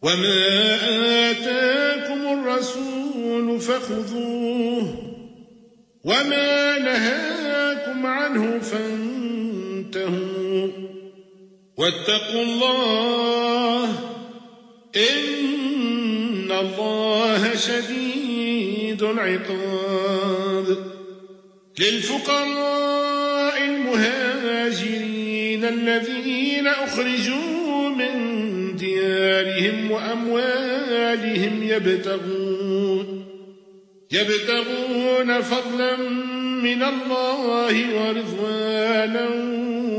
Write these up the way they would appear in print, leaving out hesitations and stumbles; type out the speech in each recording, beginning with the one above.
وما آتاكم الرسول فخذوه وما نهاكم عنه فانتهوا واتقوا الله إن الله شديد العقاب. للفقراء المهاجرين الذين أخرجوا من ديارهم وأموالهم يبتغون فضلا من الله ورضوانا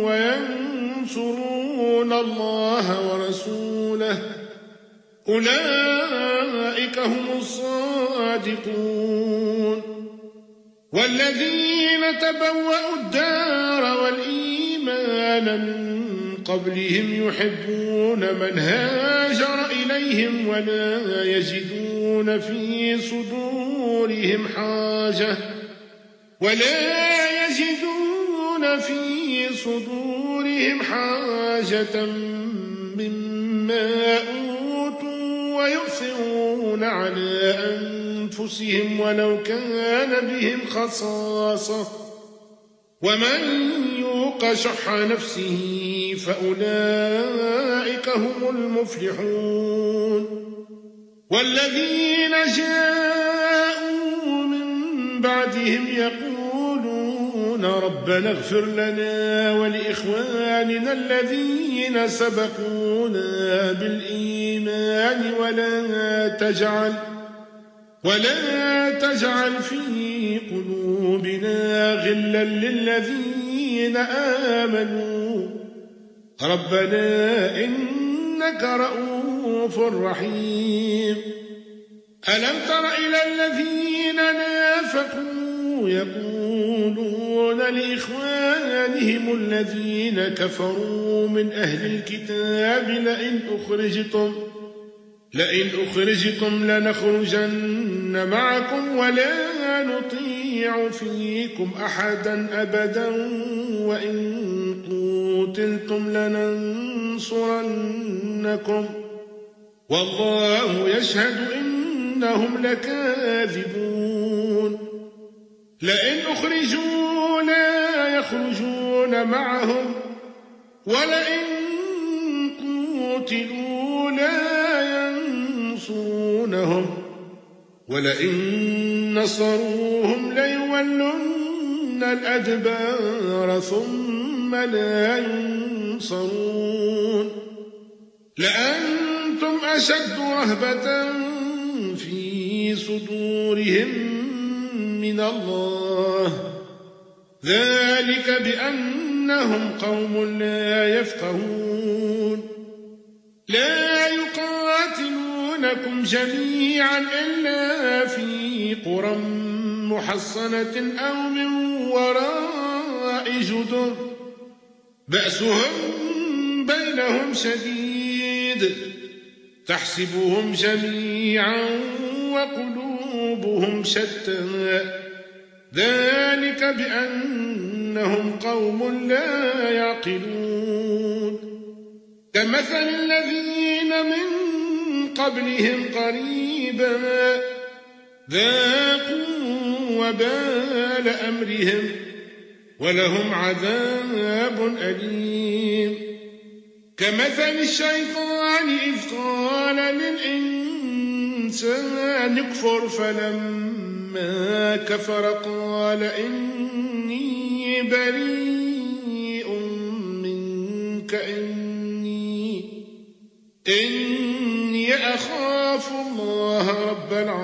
وينصرون الله ورسوله أولئك هم الصادقون. والذين تبوأوا الدار والإيمان من قبلهم يحبون من هاجر إليهم ولا يجدون في صدورهم حاجة مما أوتوا ويؤثرون على أنفسهم ولو كان بهم خصاصة ومن يوق شح نفسه فأولئك هم المفلحون. والذين جاءوا من بعدهم يقولون ربنا اغفر لنا ولإخواننا الذين سبقونا بالإيمان ولا تجعل في قلوبنا غلا للذين آمنوا ربنا إنك رؤوف رحيم. ألم تر إلى الذين نافقوا يقولون لإخوانهم الذين كفروا من أهل الكتاب لئن أخرجتم لنخرجن معكم ولا نطيع فيكم أحدا أبدا وإن قوتلتم لننصرنكم والله يشهد إنهم لكاذبون. لئن أخرجوا لا يخرجون معهم ولئن قوتلوا لا ينصرونهم ولئن نصروهم ليولن الأدبار ثم لا ينصرون. لأنتم أشد رهبة في صدورهم من الله ذلك بأنهم قوم لا يفقهون. لا يقاتلونكم جميعا إلا في قرى محصنة أو من وراء جدر بأسهم بينهم شديد تحسبهم جميعا وقلوبهم شتى ذلك بأنهم قوم لا يعقلون. كمثل الذين من قبلهم قريبا ذاقوا وبال أمرهم ولهم عذاب أليم. كمثل الشيطان إذ قال للإنسان اكفر فلما كفر قال إني بريء منك إني أخاف الله رب العالمين.